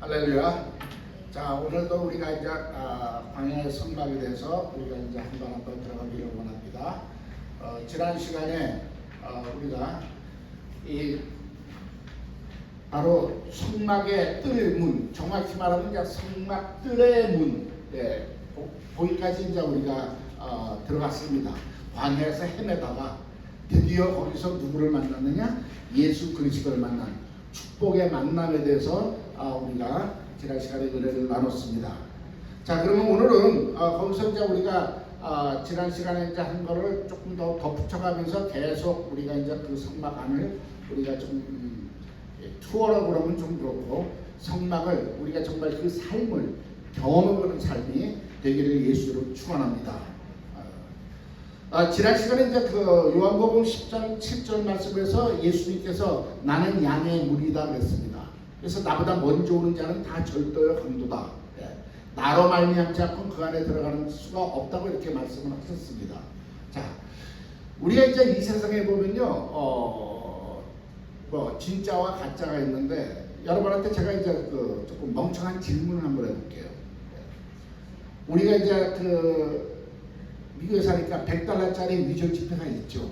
할렐루야. 자, 오늘도 우리가 이제 광야의 성막에 대해서 우리가 이제 한번 들어가기를 원합니다. 지난 시간에 우리가 이 바로 성막의 뜰문, 정확히 말하면 이제 성막 뜰의 문, 거기까지 이제 우리가 들어갔습니다. 광야에서 헤매다가 드디어 거기서 누구를 만났느냐? 예수 그리스도를 만난 축복의 만남에 대해서 우리가 지난 시간에 은혜를 나눴습니다. 자, 그러면 오늘은 거기서 이제 우리가 지난 시간에 이제 한 거를 조금 더 덧붙여가면서 계속 우리가 이제 그 성막 안을 우리가 좀 투어라고 그러면 좀 그렇고 성막을 우리가 정말 그 삶을 경험해보는 삶이 되기를 예수로 축원합니다. 지난 시간에 이제 그 요한복음 10장 7절 말씀에서 예수님께서 나는 양의 물이다 그랬습니다. 그래서 나보다 먼저 오는 자는 다 절도요 강도다. 나로 말미암지 않고 그 안에 들어가는 수가 없다고 이렇게 말씀을 하셨습니다. 자, 우리가 이제 이 세상에 보면요, 뭐 진짜와 가짜가 있는데 여러분한테 제가 이제 그 조금 멍청한 질문을 한번 해볼게요. 우리가 이제 그 미국에 사니까 $100짜리 위조 지폐가 있죠.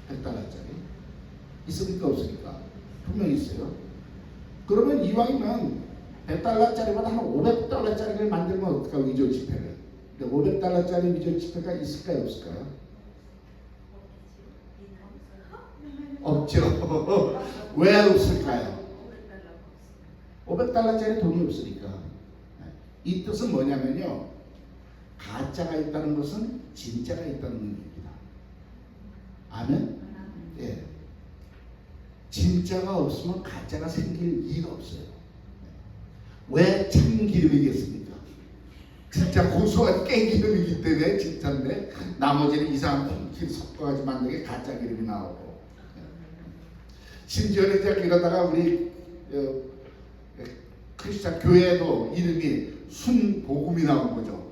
$100짜리 있습니까 없습니까? 분명히 있어요. 그러면 이왕이면 $100짜리보다 한 $500짜리를 만들면 어떨까? 위조 지폐를. 근데 $500짜리 위조 지폐가 있을까요 없을까요? 없죠. 왜 없을까요? $500짜리 돈이 없으니까. 이 뜻은 뭐냐면요, 가짜가 있다는 것은 진짜가 있다는 의미입니다. 아멘? 예. 진짜가 없으면 가짜가 생길 이유가 없어요. 왜 참기름이겠습니까? 진짜 고소한 깽기름이기 때문에 진짜인데 나머지는 이상한 콩기름 섞어가지고 만든 게 가짜 기름이 나오고. 심지어 이제 이러다가 우리 크리스찬 교회도 이름이 순복음이 나온 거죠.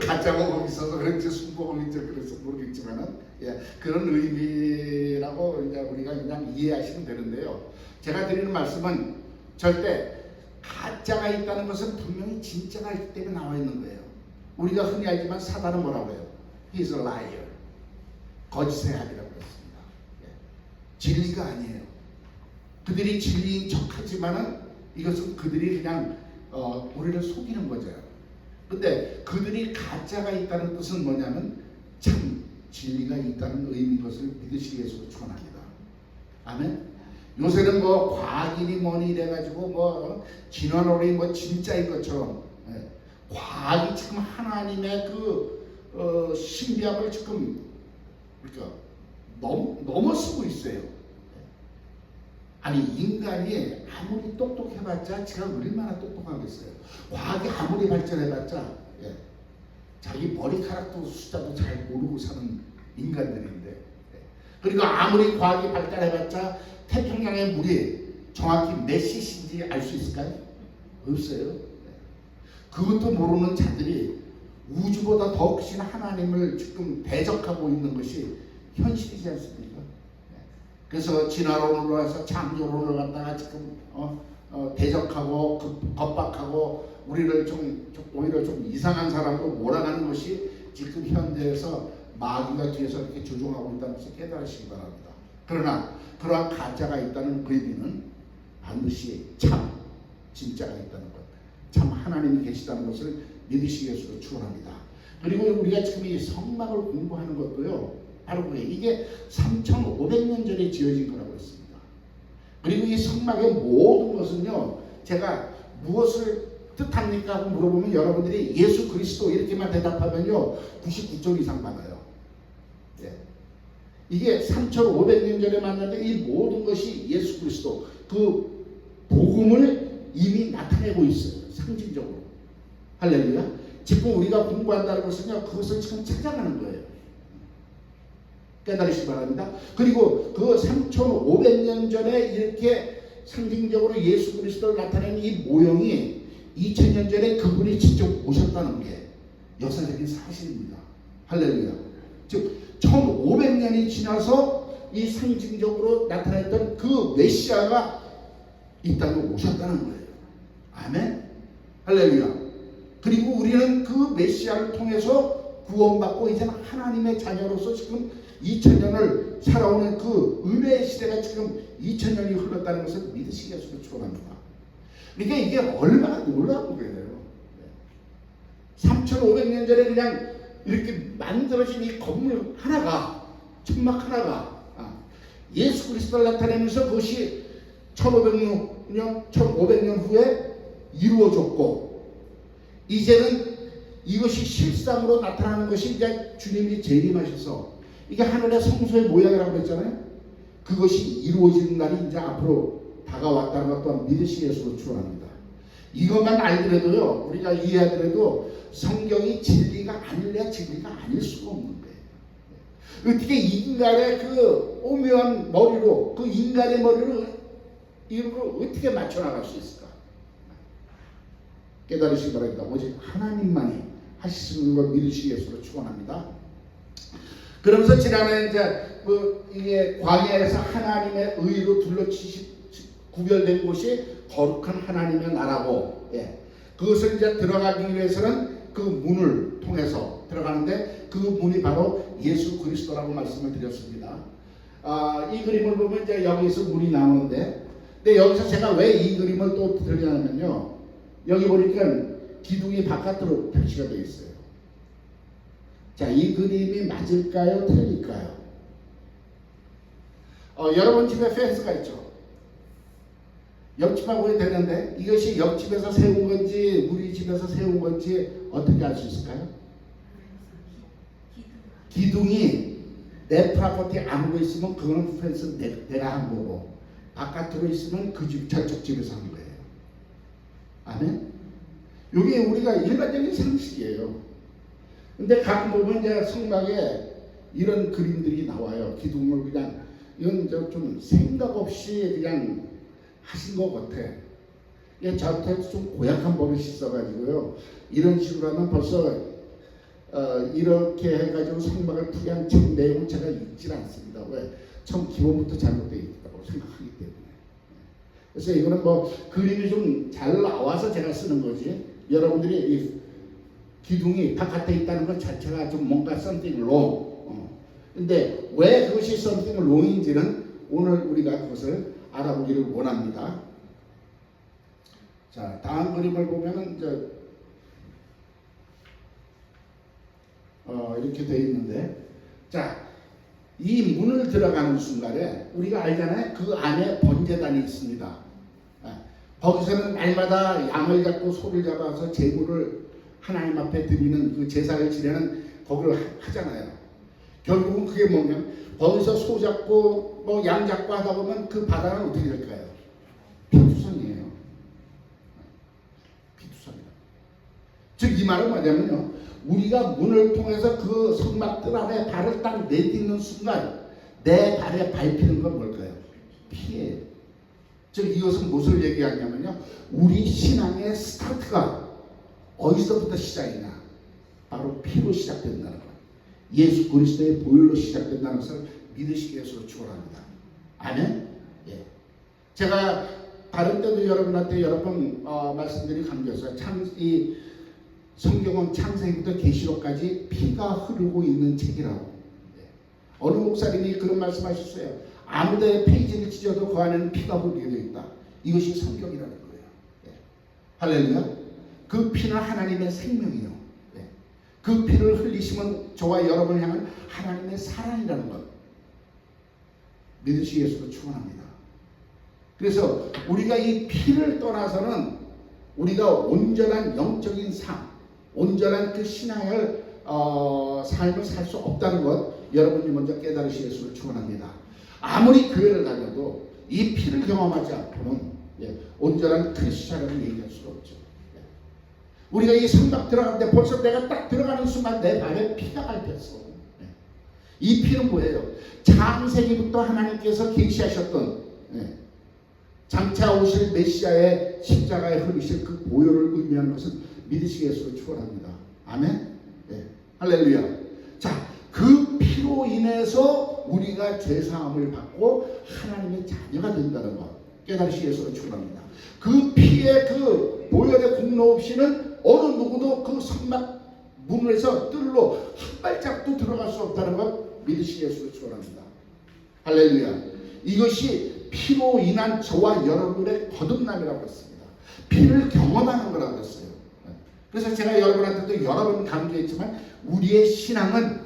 가짜 복음이 있어서 그런지 순복음인지 그래서 모르겠지만은, 그런 의미라고 이제 우리가 그냥 이해하시면 되는데요. 제가 드리는 말씀은 절대 가짜가 있다는 것은 분명히 진짜가 있기 때문에 나와 있는 거예요. 우리가 흔히 알지만 사단은 뭐라고 해요? He's a liar. 거짓의 아비라고 했습니다. 진리가 아니에요. 그들이 진리인 척하지만은 이것은 그들이 그냥 우리를 속이는 거죠. 근데 그들이 가짜가 있다는 뜻은 뭐냐면 참 진리가 있다는 의미인 것을 믿으시기 위해서 축원합니다. 아멘. 요새는 뭐 과학이니 뭐니 이래가지고 뭐 진화론이 뭐 진짜인 것처럼 과학이 지금 하나님의 그 신비함을 지금 그러니까 넘어서고 있어요. 아니, 인간이 아무리 똑똑해봤자 제가 얼마나 똑똑하겠어요. 과학이 아무리 발전해봤자 자기 머리카락도 숫자도 잘 모르고 사는 인간들인데, 그리고 아무리 과학이 발달해봤자 태평양의 물이 정확히 몇 cc인지 알 수 있을까요? 없어요. 그것도 모르는 자들이 우주보다 더 크신 하나님을 지금 대적하고 있는 것이 현실이지 않습니까? 그래서 진화론으로 해서 창조론을 갖다가 지금 대적하고 겁박하고 우리를 오히려 좀 이상한 사람으로 몰아가는 것이 지금 현대에서 마귀가 뒤에서 이렇게 조종하고 있다는 것을 깨달으시기 바랍니다. 그러나 그러한 가짜가 있다는 의미는 반드시 참 진짜가 있다는 것, 참 하나님이 계시다는 것을 믿으시기 위해서 축원합니다. 그리고 우리가 지금 이 성막을 공부하는 것도요, 바로 그게 이게 3,500년 전에 지어진 거라고 했습니다. 그리고 이 성막의 모든 것은요, 제가 무엇을 뜻합니까 하고 물어보면 여러분들이 예수 그리스도 이렇게만 대답하면요 99점 이상 받아요. 이게 3,500년 전에 만났는데 이 모든 것이 예수 그리스도 그 복음을 이미 나타내고 있어요. 상징적으로. 할렐루야. 지금 우리가 공부한다는 것은요, 그것을 지금 찾아가는 거예요. 깨달으시기 바랍니다. 그리고 그 3,500년 전에 이렇게 상징적으로 예수 그리스도를 나타낸 이 모형이 2000년 전에 그분이 직접 오셨다는 게 역사적인 사실입니다. 할렐루야. 즉 1500년이 지나서 이 상징적으로 나타냈던 그 메시아가 이 땅에 오셨다는 거예요. 아멘. 할렐루야. 그리고 우리는 그 메시아를 통해서 구원받고 이제는 하나님의 자녀로서 지금 2000년을 살아오는 그 은혜의 시대가 지금 2000년이 흘렀다는 것을 믿으시겠으면 축원합니다. 그러니까 이게 얼마나 놀라운 거예요. 3500년 전에 그냥 이렇게 만들어진 이 건물 하나가, 천막 하나가 예수 그리스도를 나타내면서 그것이 1500년 후에 이루어졌고, 이제는 이것이 실상으로 나타나는 것이 이제 주님이 재림하셔서 이게 하늘의 성소의 모양이라고 했잖아요. 그것이 이루어지는 날이 이제 앞으로 다가왔다는 것 또한 믿으시겠으로 축원합니다. 이것만 알더라도요, 우리가 이해하더라도 성경이 진리가 아닐래야 진리가 아닐 수가 없는 거예요. 어떻게 인간의 그 오묘한 머리로, 그 인간의 머리로 이런 걸 어떻게 맞춰나갈 수 있을까? 깨달으시기 바랍니다. 오직 하나님만이 하시는 걸 믿으시겠으로 축원합니다. 그러면서 지난해 이제 이게 광야에서 하나님의 의로 구별된 곳이 거룩한 하나님의 나라고, 그것을 이제 들어가기 위해서는 그 문을 통해서 들어가는데 그 문이 바로 예수 그리스도라고 말씀을 드렸습니다. 이 그림을 보면 이제 여기서 문이 나오는데, 근데 여기서 제가 왜 이 그림을 또 드리냐면요, 여기 보니까 기둥이 바깥으로 표시가 되어 있어요. 자, 이 그림이 맞을까요? 틀릴까요? 여러분 집에 펜스가 있죠. 옆집하고 되는데 이것이 옆집에서 세운 건지 우리 집에서 세운 건지 어떻게 알 수 있을까요? 기둥이 내 프로퍼티 안으로 있으면 그거는 펜스 내가 한 거고, 바깥으로 있으면 그 집 저쪽 집에서 한 거예요. 아멘? 이게 우리가 일반적인 상식이에요. 근데 가끔 보면 이제 성막에 이런 그림들이 나와요. 기둥을 그냥, 이건 좀 생각 없이 그냥 하신 것 같아. 저한테 좀 고약한 버릇이 있어가지고요, 이런 식으로 하면 벌써 이렇게 해가지고 성막을 풀이한 책 내용을 제가 읽질 않습니다. 왜? 처음 기본부터 잘못되어 있다고 생각하기 때문에. 그래서 이거는 그림이 좀 잘 나와서 제가 쓰는 거지, 여러분들이 이 기둥이 바깥에 있다는 것 자체가 좀 뭔가 something wrong. 근데 왜 그것이 something wrong인지는 오늘 우리가 그것을 알아보기를 원합니다. 자, 다음 그림을 보면은 이제 이렇게 되어 있는데, 자, 이 문을 들어가는 순간에 우리가 알잖아요. 그 안에 번제단이 있습니다. 거기서는 날마다 양을 잡고 소를 잡아서 제물을 하나님 앞에 드리는 그 제사를 지내는 거기를 하잖아요. 결국은 그게 뭐냐면 거기서 소 잡고 양 잡고 하다 보면 그 바다는 어떻게 될까요? 피투성이에요. 피투성이다. 즉 이 말은 뭐냐면요, 우리가 문을 통해서 그 성막 뜰 안에 발을 딱 내딛는 순간 내 발에 밟히는 건 뭘까요? 피예요. 즉 이것은 무엇을 얘기하냐면요, 우리 신앙의 스타트가 어디서부터 시작이냐? 바로 피로 시작된다는 것. 예수 그리스도의 보혈로 시작된다는 것을 믿으시기 위해서 축원합니다. 아멘. 예. 제가 다른 때도 여러분한테 여러 번 말씀드린 감사해요. 이 성경은 창세기부터 계시록까지 피가 흐르고 있는 책이라고. 예. 어느 목사님이 그런 말씀하셨어요. 아무데 페이지를 찢어도 그 안에는 피가 흐르게 되어 있다. 이것이 성경이라는 거예요. 예. 할렐루야. 그 피는 하나님의 생명이요. 예. 그 피를 흘리시면 저와 여러분을 향한 하나님의 사랑이라는 것 믿으시기 위해서 축원합니다. 그래서 우리가 이 피를 떠나서는 우리가 온전한 영적인 삶, 온전한 그 신앙을 삶을 살 수 없다는 것 여러분이 먼저 깨달으시기 위해서 축원합니다. 아무리 교회를 다녀도 이 피를 경험하지 않고는 온전한 크리스찬이라고 얘기할 수가 없죠. 우리가 이 성막 들어가는데 벌써 내가 딱 들어가는 순간 내 발에 피가 밟혔어. 이 피는 뭐예요? 창세기부터 하나님께서 계시하셨던 장차 오실 메시아의 십자가에 흐르실 그 보혈을 의미하는 것을 믿으시겠으로 축원합니다. 아멘. 네. 할렐루야. 자, 그 피로 인해서 우리가 죄 사함을 받고 하나님의 자녀가 된다는 것 깨달으시겠으로 축원합니다. 그 피의 그 분노 없이는 어느 누구도 그 성막 문에서 뜰로 한 발짝도 들어갈 수 없다는 걸 믿으시기 위해서 축원합니다. 할렐루야. 이것이 피로 인한 저와 여러분의 거듭남이라고 했습니다. 피를 경험하는 거라고 했어요. 그래서 제가 여러분한테도 여러 번 강조했지만 우리의 신앙은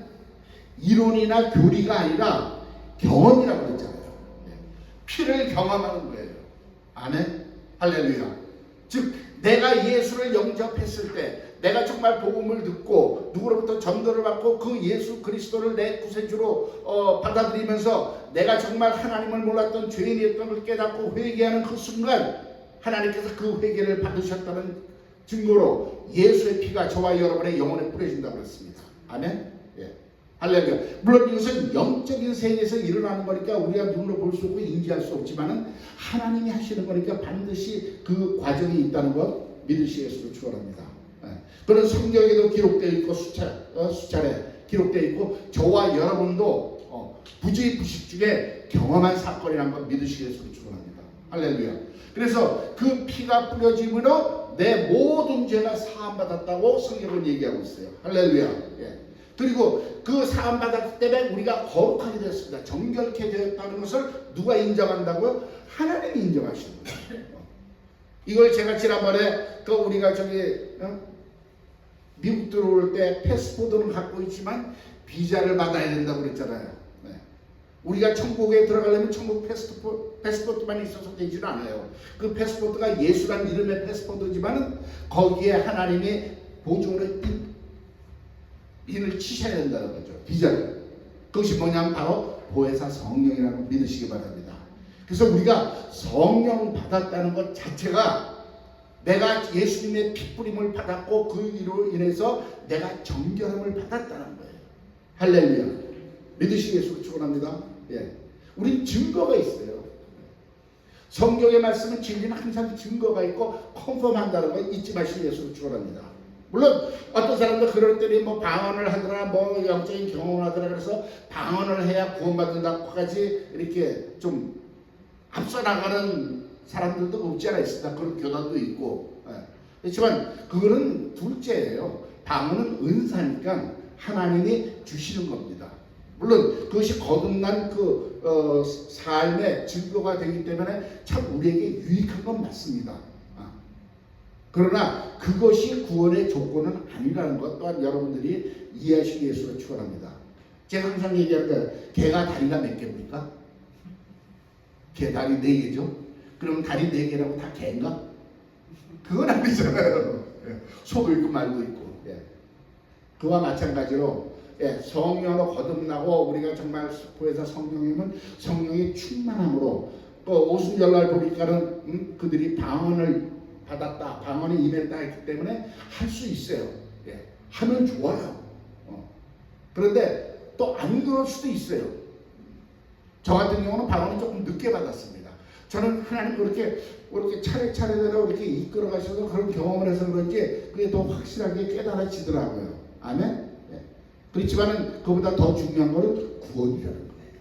이론이나 교리가 아니라 경험이라고 했잖아요. 피를 경험하는 거예요. 아멘. 할렐루야. 즉 내가 예수를 영접했을 때 내가 정말 복음을 듣고 누구로부터 전도를 받고 그 예수 그리스도를 내 구세주로 받아들이면서 내가 정말 하나님을 몰랐던 죄인이었던 걸 깨닫고 회개하는 그 순간 하나님께서 그 회개를 받으셨다는 증거로 예수의 피가 저와 여러분의 영혼에 뿌려진다고 했습니다. 아멘. 예. 할렐루야. 물론 이것은 영적인 세계에서 일어나는 거니까 우리가 눈으로 볼 수 없고 인지할 수 없지만은 하나님이 하시는 거니까 반드시 그 과정이 있다는 것 믿으시겠으면 축원합니다. 예. 그런 성경에도 기록되어 있고 수차례 기록되어 있고 저와 여러분도 부지부식 중에 경험한 사건이라는 걸 믿으시겠으면 축원합니다. 할렐루야. 그래서 그 피가 뿌려짐으로 내 모든 죄가 사함받았다고 성경은 얘기하고 있어요. 할렐루야. 예. 그리고 그 사함받았기 때문에 우리가 거룩하게 되었습니다. 정결케 되었다는 것을 누가 인정한다고요? 하나님이 인정하시는 거예요. 이걸 제가 지난번에 우리가 미국 들어올 때 패스포드는 갖고 있지만 비자를 받아야 된다고 그랬잖아요. 네. 우리가 천국에 들어가려면 천국 패스포트만 있어서 되지는 않아요. 그 패스포트가 예수란 이름의 패스포트지만 거기에 하나님이 보증으로 인을 치셔야 된다는 거죠. 비자를. 그것이 뭐냐면 바로 보혜사 성령이라고 믿으시기 바랍니다. 그래서 우리가 성령 받았다는 것 자체가 내가 예수님의 피뿌림을 받았고 그 일로 인해서 내가 정결함을 받았다는 거예요. 할렐루야. 믿으시겠어요? 축원합니다. 예. 우린 증거가 있어요. 성경의 말씀은 진리는 항상 증거가 있고 컨펌한다는 거 잊지 마시기 위해서 축원합니다. 물론 어떤 사람들 그럴 때는 뭐 방언을 하더라 뭐 영적인 경험을 하더라 그래서 방언을 해야 구원받는다고까지 이렇게 좀 앞서 나가는 사람들도 없지 않아 있습니다. 그런 교단도 있고. 그렇지만 그거는 둘째예요. 방언은 은사니까 하나님이 주시는 겁니다. 물론 그것이 거듭난 삶의 증거가 되기 때문에 참 우리에게 유익한 건 맞습니다. 그러나 그것이 구원의 조건은 아니라는 것 또한 여러분들이 이해하시기 위해서 축원합니다. 제가 항상 얘기하는데 개가 다리가 몇 개입니까? 개 다리 4개죠? 그럼 다리 4개라고 다 개인가? 그건 아니잖아요. 소도 있고 말도 있고. 그와 마찬가지로 성령으로 거듭나고 우리가 정말 보혜사 성령이면 성령의 충만함으로 오순절날 보니까는 그들이 방언을 받았다, 방언이 임했다 했기 때문에 할 수 있어요. 하면 좋아요. 그런데 또 안 그럴 수도 있어요. 저 같은 경우는 방언을 조금 늦게 받았습니다. 저는 하나님 그렇게 차례차례대로 이렇게 이끌어 가셔서 그런 경험을 해서 그런지 그게 더 확실하게 깨달아지더라고요. 아멘? 그렇지만은 그보다 더 중요한 것은 구원이라는 거예요.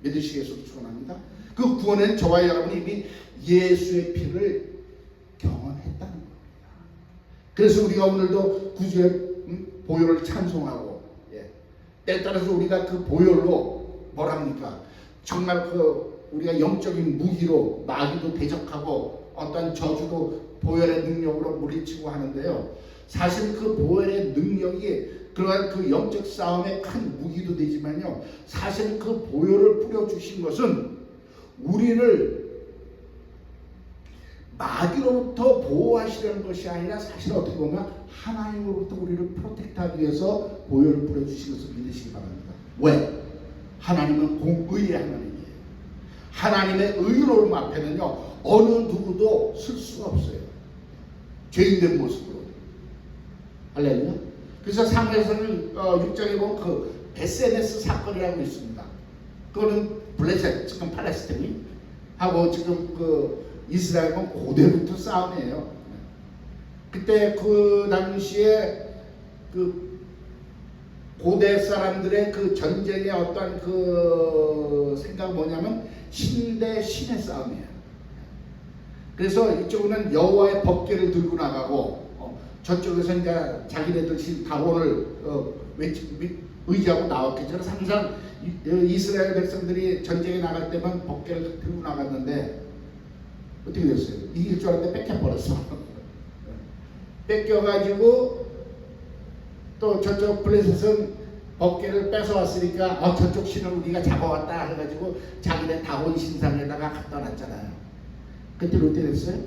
믿으시겠어요? 축원합니다. 그 구원은 저와 여러분이 이미 예수의 피를 경험했다는 겁니다. 그래서 우리가 오늘도 구주의 보혈을 찬송하고 때에 따라서 우리가 그 보혈로 뭐랍니까? 정말 우리가 영적인 무기로 마귀도 대적하고 어떤 저주도 보혈의 능력으로 물리치고 하는데요. 사실 그 보혈의 능력이 그러한 그 영적 싸움의 큰 무기도 되지만요. 사실 그 보혈을 뿌려주신 것은 우리를 마귀로부터 보호하시려는 것이 아니라 사실 어떻게 보면 하나님으로부터 우리를 프로텍트하기 위해서 보혈을 뿌려주신 것을 믿으시기 바랍니다. 왜? 하나님은 공의의 하나님이에요. 하나님의 의로움 앞에는요 어느 누구도 쓸 수가 없어요. 죄인된 모습으로. 할렐루야. 그래서 사무엘상 6장에 보면 그 베세메스 사건이라고 있습니다. 그거는 블레셋 지금 팔레스타인 하고 지금 이스라엘은 고대부터 싸움이에요. 그때 그 당시에 그 고대 사람들의 그 전쟁의 어떤 그 생각은 뭐냐면 신 대 신의 싸움이에요. 그래서 이쪽은 여호와의 법궤를 들고 나가고 저쪽에서 이제 자기네들 가본을 의지하고 나왔겠죠. 그래서 항상 이스라엘 백성들이 전쟁에 나갈 때만 법궤를 들고 나갔는데 어떻게 됐어요? 이길 줄 알았는데 뺏겨버렸어. 뺏겨가지고 또 저쪽 블레셋은 법궤를 뺏어왔으니까 저쪽 신을 우리가 잡아왔다 해가지고 자기네 다곤 신상에다가 갖다 놨잖아요. 그때 어떻게 됐어요?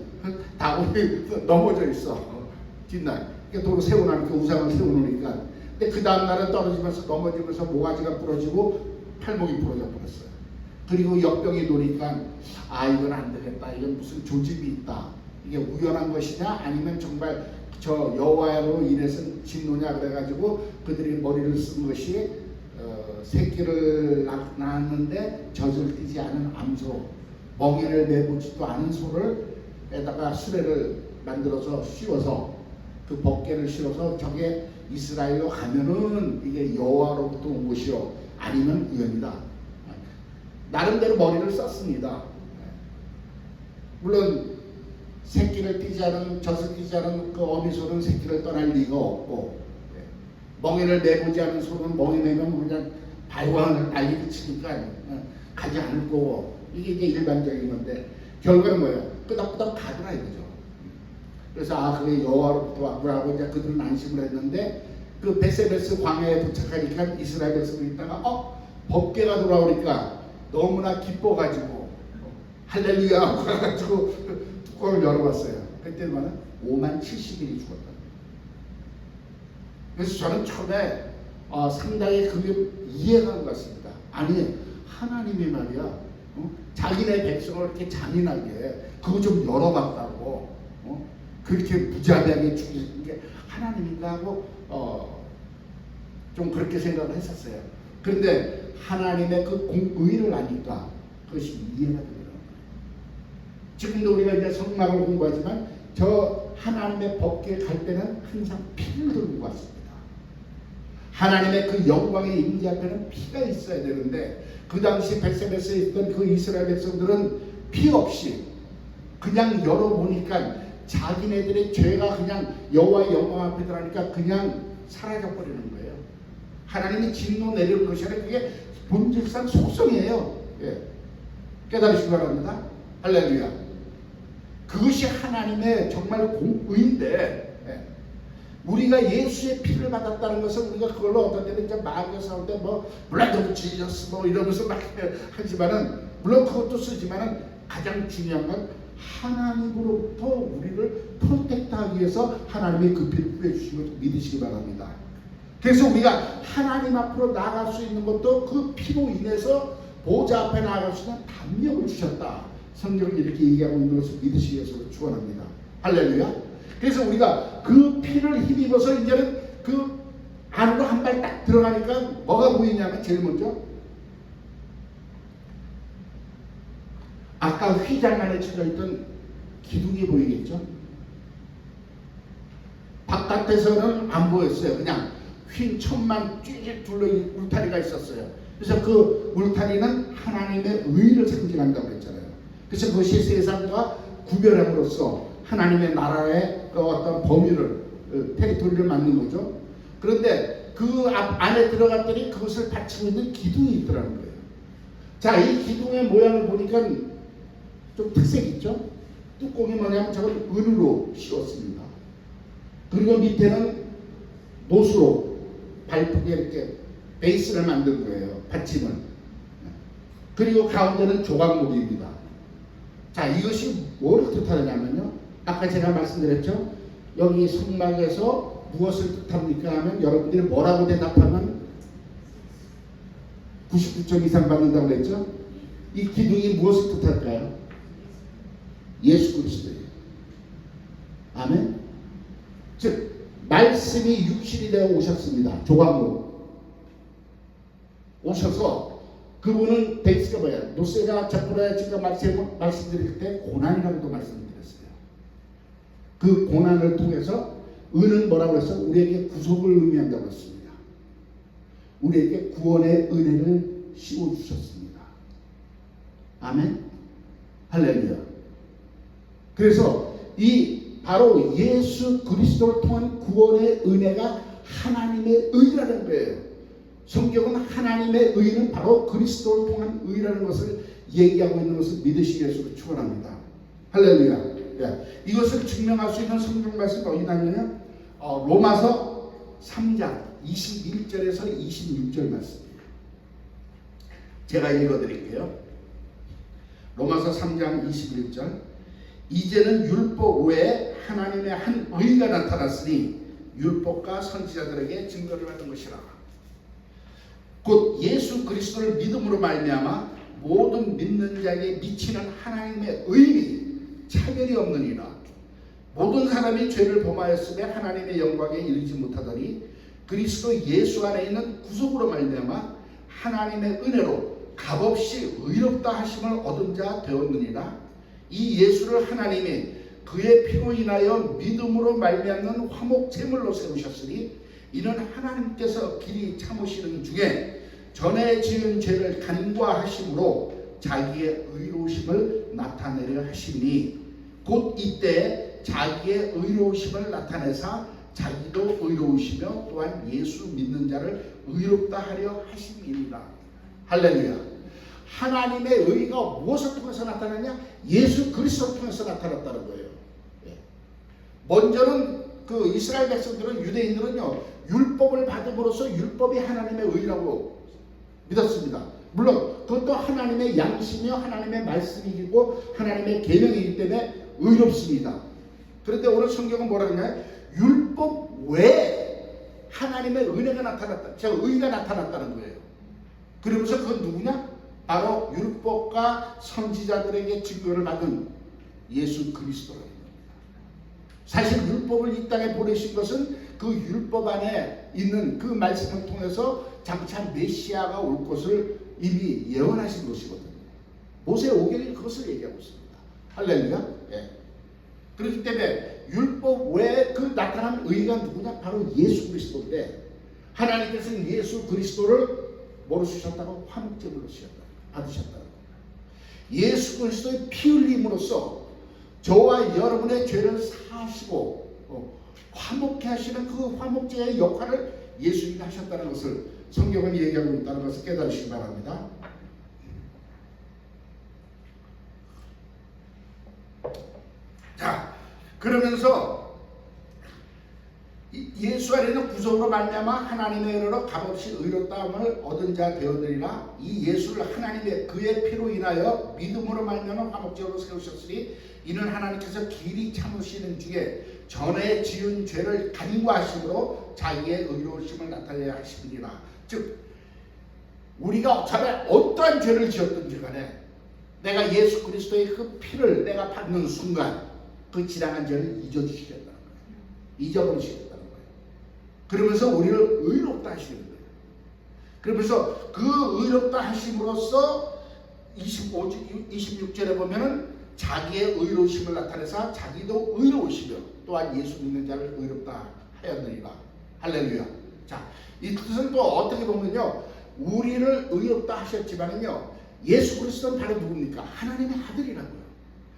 다곤이 넘어져 있어. 뒷날. 그러니까 도로 세워놓으니까 우상을 세워놓으니까. 근데 그 다음날은 떨어지면서 넘어지면서 모가지가 부러지고 팔목이 부러져 버렸어요. 그리고 역병이 도니까 이건 안 되겠다. 이건 무슨 조짐이 있다. 이게 우연한 것이냐 아니면 정말 저 여호와로 인해서 진노냐 그래가지고 그들이 머리를 쓴 것이 새끼를 낳았는데 젖을 띠지 않은 암소, 멍에를 내보지도 않은 소를 에다가 수레를 만들어서 씌워서 그 법궤를 씌워서 저게 이스라엘로 가면은 이게 여호와로부터 온 것이요 아니면 우연이다. 나름대로 머리를 썼습니다. 물론 새끼를 띠지 않은 젖을 띠지 않은 그 어미소는 새끼를 떠날 리가 없고 멍에를 내보지 않은 소는 멍에 내면 그냥 발광을 난리 치니까 가지 않을 거고 이게 이제 일반적인 건데 결과는 뭐예요? 끄덕끄덕 가더라 이거죠. 그래서 그게 여호와로부터 왔구나고 이제 그들은 안심을 했는데 그 베세베스 광야에 도착하니까 이스라엘 백성이 있다가 법궤가 돌아오니까 너무나 기뻐가지고 할렐루야 하고 가가지고 뚜껑을 열어봤어요. 그때는 57,000이 죽었다. 그래서 저는 처음에 상당히 그게 이해가 안 갔습니다. 아니 하나님이 말이야 자기네 백성을 이렇게 잔인하게 그거 좀 열어봤다고 그렇게 무자비하게 죽이는 게 하나님인가 하고 좀 그렇게 생각을 했었어요. 그런데 하나님의 그 공의를 아니까 그것이 이해가 되더라고요. 지금도 우리가 이제 성막을 공부하지만 저 하나님의 법궤에 갈 때는 항상 피를 들고 갔습니다. 하나님의 그 영광의 임재 앞에는 피가 있어야 되는데 그 당시 베세베스에 있던 그 이스라엘 백성들은 피 없이 그냥 열어보니까 자기네들의 죄가 그냥 여호와의 영광 앞에 들어가니까 그냥 사라져버리는 거예요. 하나님이 진노 내리는 것이 아니라 그게 본질상 속성이에요. 깨달으시기 바랍니다. 할렐루야. 그것이 하나님의 정말 공의인데 우리가 예수의 피를 받았다는 것은 우리가 그걸로 어떤 때는 이제 마귀가 싸울 때 블라드 오브 지저스 이러면서 막 하지만은 물론 그것도 쓰지만은 가장 중요한 건 하나님으로부터 우리를 프로텍트하기 위해서 하나님이 그 피를 뿌려주신 것을 믿으시기 바랍니다. 그래서 우리가 하나님 앞으로 나아갈 수 있는 것도 그 피로 인해서 보좌 앞에 나아갈 수 있는 담력을 주셨다. 성경이 이렇게 얘기하고 있는 것을 믿으시기 위해서 축원합니다. 할렐루야. 그래서 우리가 그 피를 힘입어서 이제는 그 안으로 한 발 딱 들어가니까 뭐가 보이냐면 제일 먼저 아까 휘장 안에 쳐져있던 기둥이 보이겠죠. 바깥에서는 안 보였어요. 그냥 휜 천만 쭉 둘러 울타리가 있었어요. 그래서 그 울타리는 하나님의 의를 상징한다고 했잖아요. 그래서 그것이 세상과 구별함으로써 하나님의 나라의 그 어떤 범위를 테리토리를 만든 거죠. 그런데 그 안에 들어갔더니 그것을 받치고 있는 기둥이 있더라는 거예요. 자, 이 기둥의 모양을 보니까 좀 특색 있죠. 뚜껑이 뭐냐면 저걸 은으로 씌웠습니다. 그리고 밑에는 노수로 발프게 이렇게 베이스를 만든 거예요. 받침을. 그리고 가운데는 조각목입니다. 자, 이것이 뭐를 뜻하느냐면요. 아까 제가 말씀드렸죠. 여기 성막에서 무엇을 뜻합니까 하면 여러분들이 뭐라고 대답하면 99점 이상 받는다고 그랬죠. 이 기둥이 무엇을 뜻할까요? 예수 그리스도예요. 아멘. 즉 말씀이 육신이 되어 오셨습니다. 조각으로 오셔서 그분은 베이스가 뭐야? 노세가 자꾸라 지금 말씀드릴 때 고난이라고도 말씀드렸어요. 그 고난을 통해서 은은 뭐라고 해서 우리에게 구속을 의미한다고 했습니다. 우리에게 구원의 은혜를 씌워주셨습니다. 아멘. 할렐루야. 그래서 이 바로 예수 그리스도를 통한 구원의 은혜가 하나님의 의라는 거예요. 성경은 하나님의 의는 바로 그리스도를 통한 의라는 것을 얘기하고 있는 것을 믿으시기 위해서 축원합니다. 할렐루야. 이것을 증명할 수 있는 성경 말씀이 어디 나냐면 로마서 3장 21절에서 26절 말씀입니다. 제가 읽어드릴게요. 로마서 3장 21절. 이제는 율법 외에 하나님의 한 의가 나타났으니 율법과 선지자들에게 증거를 받은 것이라. 곧 예수 그리스도를 믿음으로 말미암아 모든 믿는 자에게 미치는 하나님의 의미 차별이 없느니라. 모든 사람이 죄를 범하였으며 하나님의 영광에 이르지 못하더니 그리스도 예수 안에 있는 구속으로 말미암아 하나님의 은혜로 값없이 의롭다 하심을 얻은 자 되었느니라. 이 예수를 하나님이 그의 피로 인하여 믿음으로 말미암는 화목 제물로 세우셨으니 이는 하나님께서 길이 참으시는 중에 전에 지은 죄를 간과하심으로 자기의 의로우심을 나타내려 하시니 곧 이때 자기의 의로우심을 나타내사 자기도 의로우시며 또한 예수 믿는 자를 의롭다 하려 하심이니라. 할렐루야. 하나님의 의가 무엇을 통해서 나타나냐? 예수 그리스도를 통해서 나타났다는 거예요. 먼저는 그 이스라엘 백성들은, 유대인들은요, 율법을 받음으로써 율법이 하나님의 의라고 믿었습니다. 물론 그것도 하나님의 양심이요 하나님의 말씀이고 하나님의 계명이기 때문에 의롭습니다. 그런데 오늘 성경은 뭐라 그러냐? 율법 외에 하나님의 은혜가 나타났다. 제가 의가 나타났다는 거예요. 그러면서 그건 누구냐? 바로 율법과 선지자들에게 증거를 받은 예수 그리스도라는 겁니다. 사실 율법을 이 땅에 보내신 것은 그 율법 안에 있는 그 말씀을 통해서 장차 메시아가 올 것을 이미 예언하신 것이거든요. 모세 오경이 그것을 얘기하고 있습니다. 할렐루야. 그렇기 때문에 율법 외에 그 나타난 의가 누구냐? 바로 예수 그리스도인데 하나님께서는 예수 그리스도를 뭐로 주셨다고? 화목제물로 받으셨다는 겁니다. 예수 그리스도의 피 흘림으로써 저와 여러분의 죄를 사하시고 화목케 하시는 그 화목제의 역할을 예수님이 하셨다는 것을 성경은 얘기하고 있다는 것을 깨달으시기 바랍니다. 자, 그러면서 예수 안에는 구속으로 말미암아 하나님의 은혜로 값없이 의롭다함을 얻은 자 되었느니라. 이 예수를 하나님의 그의 피로 인하여 믿음으로 말미암아 화목제로 세우셨으니 이는 하나님께서 길이 참으시는 중에 전에 지은 죄를 간과하심으로 자기의 의로우심을 나타내야 하심이니라. 즉 우리가 전에 어떠한 죄를 지었든지 간에 내가 예수 그리스도의 그 피를 내가 받는 순간 그 지나간 죄를 잊어주시겠다는 거예요. 잊어버리시겠다는 거예요. 그러면서 우리를 의롭다 하시는 거예요. 그러면서 그 의롭다 하심으로써 26절에 보면은 자기의 의로우심을 나타내사 자기도 의로우시며 또한 예수 믿는 자를 의롭다 하였느니라. 할렐루야. 자, 이 뜻은 또 어떻게 보면요, 우리를 의롭다 하셨지만은요, 예수 그리스도는 바로 누굽니까? 하나님의 아들이라고요.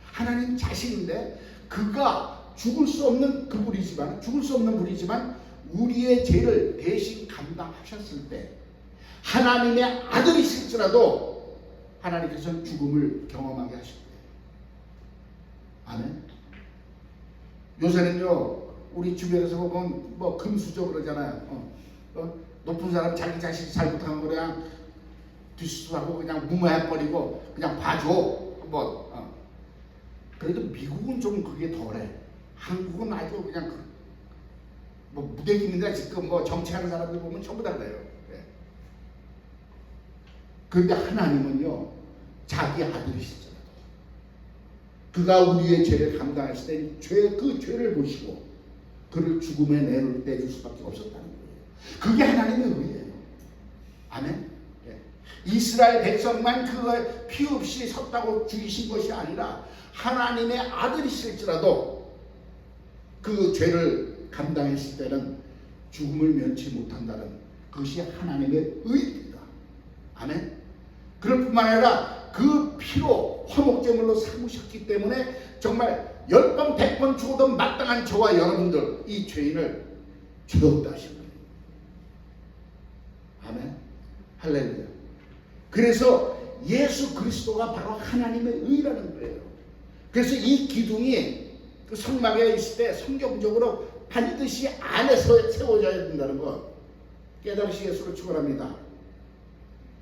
하나님 자신인데 그가 죽을 수 없는 그분이지만, 죽을 수 없는 분이지만 우리의 죄를 대신 감당하셨을 때 하나님의 아들이실지라도 하나님께서는 죽음을 경험하게 하실 거예요. 아멘. 요새는요 우리 주변에서 보면 뭐 금수저 그러잖아요. 높은 사람 자기 자식 잘못한 거 그냥 뒤수하고 그냥 무마해버리고 그냥 봐줘 한번. 그래도 미국은 좀 그게 덜해. 한국은 아주 그냥 뭐 무대기입니다. 지금 뭐 정치하는 사람들 보면 전부 다 그래요. 그런데 하나님은요 자기 아들이시잖아요. 그가 우리의 죄를 감당하실 때 그 죄를 보시고 그를 죽음의 내를 떼줄 수밖에 없었다는 거예요. 그게 하나님의 의예요. 아멘. 이스라엘 백성만 그 피 없이 섰다고 죽이신 것이 아니라 하나님의 아들이실지라도 그 죄를 감당했을 때는 죽음을 면치 못한다는 그것이 하나님의 의입니다. 아멘. 그럴 뿐만 아니라 그 피로 화목제물로 삼으셨기 때문에 정말 10번 100번 죽어도 마땅한 저와 여러분들 이 죄인을 죄 없다 하신 거예요. 아멘. 할렐루야. 그래서 예수 그리스도가 바로 하나님의 의라는 거예요. 그래서 이 기둥이 그 성막에 있을 때 성경적으로 반드시 안에서 세워져야 된다는 것 깨달으시겠으로 축원합니다.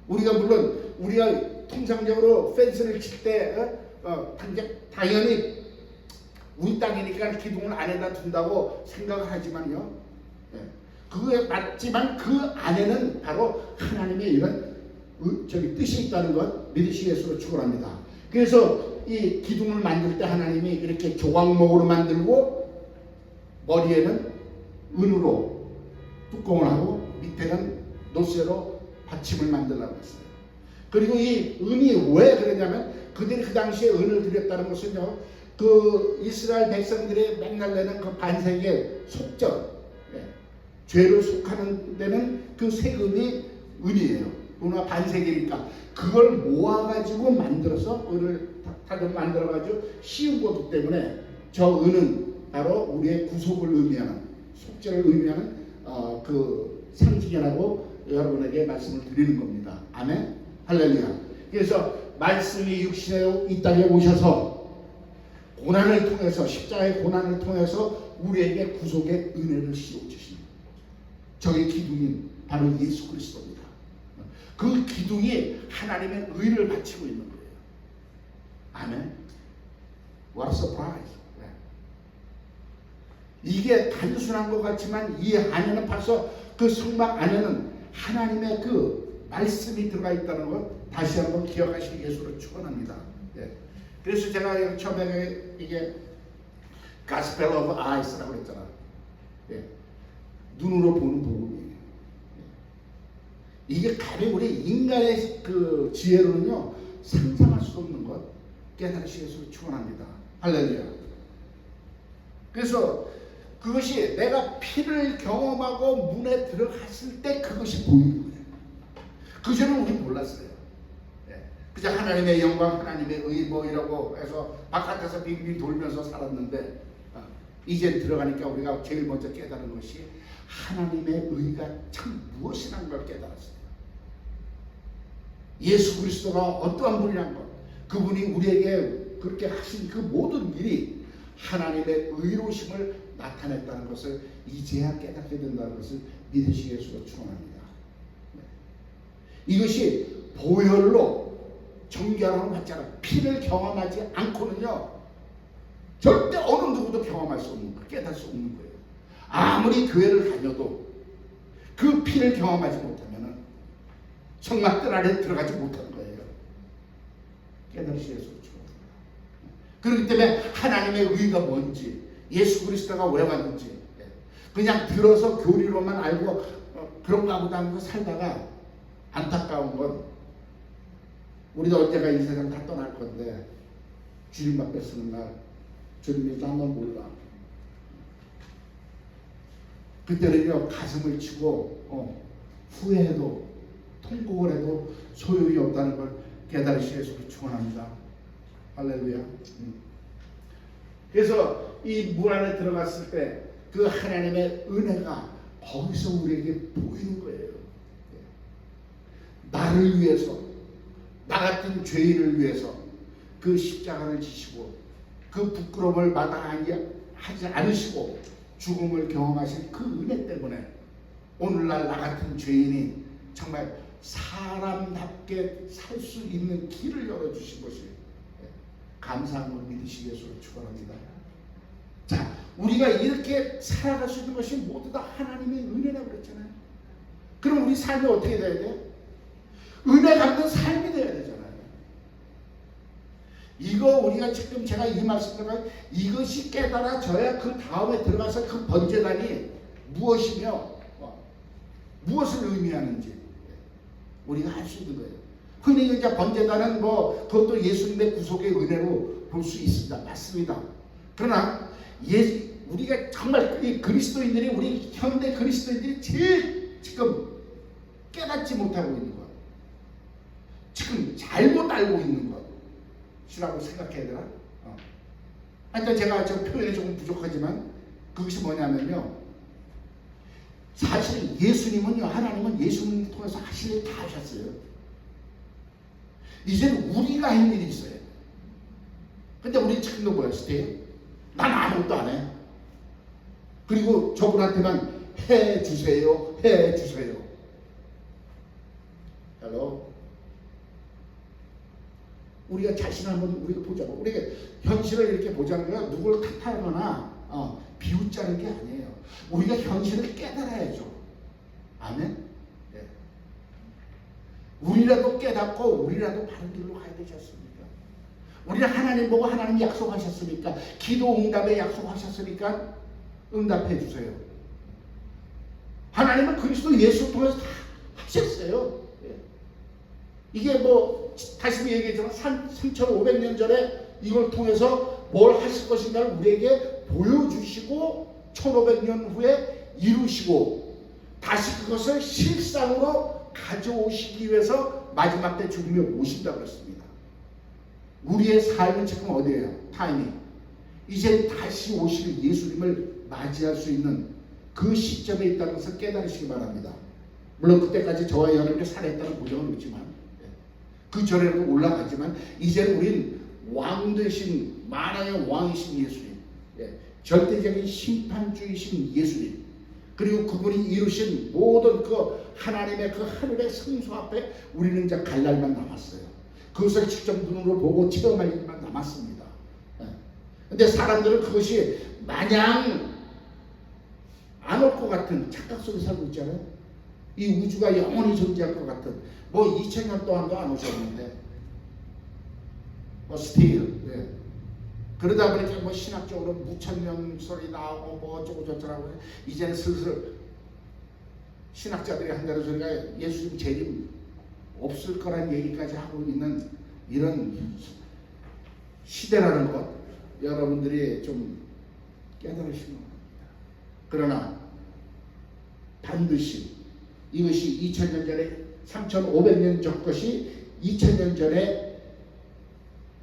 우리가 물론 우리가 통상적으로 펜스를 칠 때 당연히 우리 땅이니까 기둥을 안에다 둔다고 생각을 하지만요, 그거에 맞지만 그 안에는 바로 하나님의 이런 뜻이 있다는 것 믿으시겠으로 축원합니다. 그래서 이 기둥을 만들 때 하나님이 이렇게 조각목으로 만들고 머리에는 은으로 뚜껑을 하고 밑에는 노쇠로 받침을 만들라고 했어요. 그리고 이 은이 왜 그러냐면 그들이 그 당시에 은을 드렸다는 것은요, 그 이스라엘 백성들이 맨날 내는 그 반세기의 속절, 죄를 속하는 데는 그 세금이 은이에요. 은화 반세기니까 그걸 모아가지고 만들어서 은을 다듬 만들어가지고 씌운 거기 때문에 저 은은 바로 우리의 구속을 의미하는, 속죄를 의미하는 그 상징이라고 여러분에게 말씀을 드리는 겁니다. 아멘. 할렐루야. 그래서 말씀이 육신에 이 땅에 오셔서 고난을 통해서, 십자가의 고난을 통해서 우리에게 구속의 은혜를 씌워주신 저의 기둥인 바로 예수 그리스도입니다. 그 기둥이 하나님의 의를 바치고 있는 거예요. 아멘. What a surprise. 이게 단순한 것 같지만 이 안에는 벌써 그 성막 안에는 하나님의 그 말씀이 들어가 있다는 것 다시 한번 기억하시기 위해서 축원합니다. 그래서 제가 처음에 이게 Gospel of Eyes라고 그랬잖아. 눈으로 보는 복음이에요. 이게 가령 우리 인간의 그 지혜로는요 상상할 수 없는 것 깨달으시기 위해서 축원합니다. 할렐루야. 그래서 그것이 내가 피를 경험하고 문에 들어갔을 때 그것이 보이는 거예요. 그전에는 우리 몰랐어요. 그저 하나님의 영광, 하나님의 의 뭐 이라고 해서 바깥에서 빙빙 돌면서 살았는데 이제 들어가니까 우리가 제일 먼저 깨달은 것이 하나님의 의가 참 무엇이라는 걸 깨달았어요. 예수 그리스도가 어떠한 분이라는 것, 그분이 우리에게 그렇게 하신 그 모든 일이 하나님의 의로심을 나타냈다는 것을 이제야 깨닫게 된다는 것을 믿으시기 위해서 축원합니다. 이것이 보혈로 정결함을 받지 않아 피를 경험하지 않고는요 절대 어느 누구도 경험할 수 없는 거예요. 깨달을 수 없는 거예요. 아무리 교회를 다녀도 그 피를 경험하지 못하면 성막들 안에 들어가지 못하는 거예요. 깨달으시기 위해서 축원합니다. 그렇기 때문에 하나님의 의가 뭔지, 예수 그리스도가 왜 왔는지 그냥 들어서 교리로만 알고 그런가 보다 하면서 살다가 안타까운 건 우리도 언제가 이 세상 다 떠날 건데 주님 앞에 서는 날 주님이 나만 몰라. 그때는요 가슴을 치고 후회해도 통곡을 해도 소용이 없다는 걸 깨달으시기 위해서 축원합니다. 할렐루야. 그래서 이 물 안에 들어갔을 때 그 하나님의 은혜가 거기서 우리에게 보이는 거예요. 나를 위해서, 나 같은 죄인을 위해서 그 십자가를 지시고 그 부끄러움을 마다하지 않으시고 죽음을 경험하신 그 은혜 때문에 오늘날 나 같은 죄인이 정말 사람답게 살 수 있는 길을 열어주신 것이 감사한 걸 믿으시기 위해서 축원합니다. 자, 우리가 이렇게 살아갈 수 있는 것이 모두 다 하나님의 은혜라고 그랬잖아요. 그럼 우리 삶이 어떻게 돼야 돼? 은혜 갚는 삶이 돼야 되잖아요. 이거 우리가 지금 제가 이 말씀드리면 이것이 깨달아져야 그 다음에 들어가서 그 번제단이 무엇이며 무엇을 의미하는지 우리가 알 수 있는 거예요. 흔히 이제 번제단은 뭐 그것도 예수님의 구속의 은혜로 볼 수 있습니다. 맞습니다. 그러나 우리가 정말 이 그리스도인들이 우리 현대 그리스도인들이 제일 지금 깨닫지 못하고 있는 것, 지금 잘못 알고 있는 것이라고 생각해야 되나? 하여튼 제가 저 표현이 조금 부족하지만 그것이 뭐냐면요, 사실 예수님은요, 하나님은 예수님을 통해서 하실 일 다 하셨어요. 이제는 우리가 할 일이 있어요. 근데 우리 지금도 뭐야, 스테이? 난 아무것도 안 해. 그리고 저분한테만 해주세요, 해주세요. 헬로. 우리가 자신 한번 우리가 보자고. 우리가 현실을 이렇게 보자는 건 누구를 탓하거나 비웃자는 게 아니에요. 우리가 현실을 깨달아야죠. 아멘. 네. 우리라도 깨닫고 우리라도 바른 길로 가야 되지 않습니까? 우리는 하나님 보고 하나님 약속하셨으니까, 기도 응답에 약속하셨으니까 응답해 주세요. 하나님은 그리스도 예수 통해서 다 하셨어요. 예. 이게 뭐 다시 얘기했지만 3,500년 전에 이걸 통해서 뭘 하실 것인가를 우리에게 보여주시고 1,500년 후에 이루시고 다시 그것을 실상으로 가져오시기 위해서 마지막 때 주님이 오신다고 했습니다. 우리의 삶은 지금 어디예요? 타이밍. 이제 다시 오실 예수님을 맞이할 수 있는 그 시점에 있다는 것을 깨달으시기 바랍니다. 물론 그때까지 저와 여러분이 살아있다는 보장은 없지만, 그 전에는 올라가지만 이제는 우린 왕 되신, 만왕의 왕이신 예수님, 절대적인 심판주이신 예수님, 그리고 그분이 이루신 모든 그 하나님의 그 하늘의 성소 앞에 우리는 이제 갈 날만 남았어요. 그것을 직접 눈으로 보고 체험할 일만 남았습니다. 근데 사람들은 그것이 마냥 안 올 것 같은 착각 속에 살고 있잖아요. 이 우주가 영원히 존재할 것 같은, 뭐 2000년 동안도 안 오셨는데 스틸. 그러다 보니까 뭐 신학적으로 무천년 소리 나오고 뭐 어쩌고 저쩌라고 해. 이제는 슬슬 신학자들이 한다는 소리가 예수님 재림 없을 거란 얘기까지 하고 있는 이런 시대라는 것, 여러분들이 좀 깨달으시는 겁니다. 그러나 반드시 이것이 2000년 전에, 3500년 전 것이 2000년 전에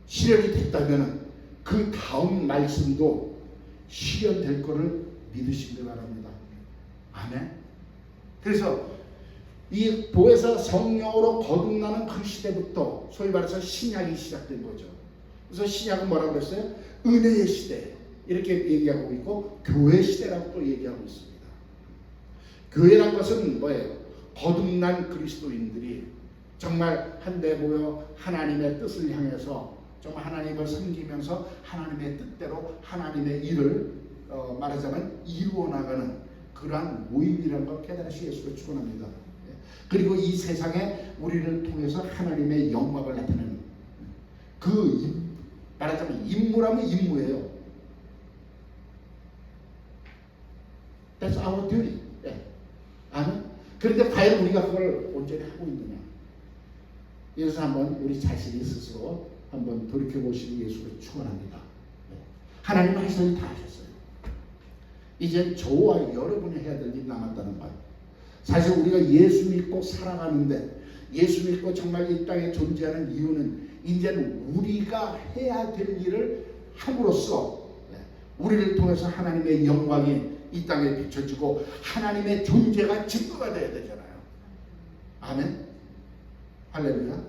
실현이 됐다면 그 다음 말씀도 실현될 것을 믿으시기 바랍니다. 아멘. 그래서 이 보혜사 성령으로 거듭나는 그 시대부터 소위 말해서 신약이 시작된 거죠. 그래서 신약은 뭐라고 그랬어요? 은혜의 시대 이렇게 얘기하고 있고, 교회 시대라고 또 얘기하고 있습니다. 교회란 것은 뭐예요? 거듭난 그리스도인들이 정말 한데 모여 하나님의 뜻을 향해서 정말 하나님을 섬기면서 하나님의 뜻대로 하나님의 일을 말하자면 이루어 나가는 그러한 모임이라는 걸 깨달으시 예수를 축원합니다. 그리고 이 세상에 우리를 통해서 하나님의 영광을 나타내는 그 말하자면 임무라면 임무예요. That's our duty. 아멘. 그런데 과연 우리가 그걸 온전히 하고 있느냐? 여기서 한번 우리 자신이 스스로 한번 돌이켜보시는 예수를 축원합니다. 하나님은 하실 일 다 하셨어요. 이제 저와 여러분이 해야 될 일이 남았다는 거예요. 사실 우리가 예수 믿고 살아가는데, 예수 믿고 정말 이 땅에 존재하는 이유는 이제는 우리가 해야 될 일을 함으로써 우리를 통해서 하나님의 영광이 이 땅에 비춰지고 하나님의 존재가 증거가 되어야 되잖아요. 아멘. 할렐루야.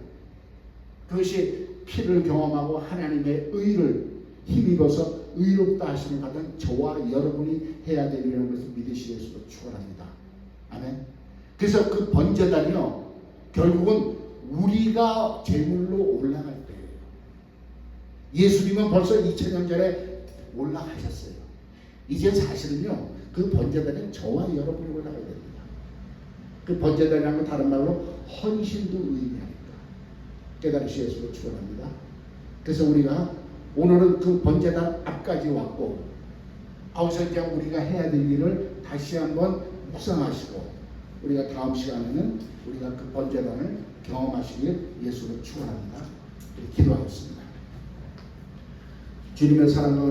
그것이 피를 경험하고 하나님의 의를 힘입어서 의롭다 하심을 받은 저와 여러분이 해야 되리라는 것을 믿으시기를 축원합니다. 아멘. 그래서 그 번제단이요, 결국은 우리가 제물로 올라갈 때예요. 예수님은 벌써 2000년 전에 올라가셨어요. 이제 사실은요, 그 번제단은 저와 여러분이 올라가야 됩니다. 그 번제단이라는 건 다른 말로 헌신도 의미합니다. 깨달으시 예수를 축원합니다. 그래서 우리가 오늘은 그 번제단 앞까지 왔고, 거기서 이제 우리가 해야 될 일을 다시 한번 묵상하시고, 우리가 다음 시간에는 우리가 그 번제단을 경험하시길 예수를 축원합니다. 기도하겠습니다. 주님의 사랑과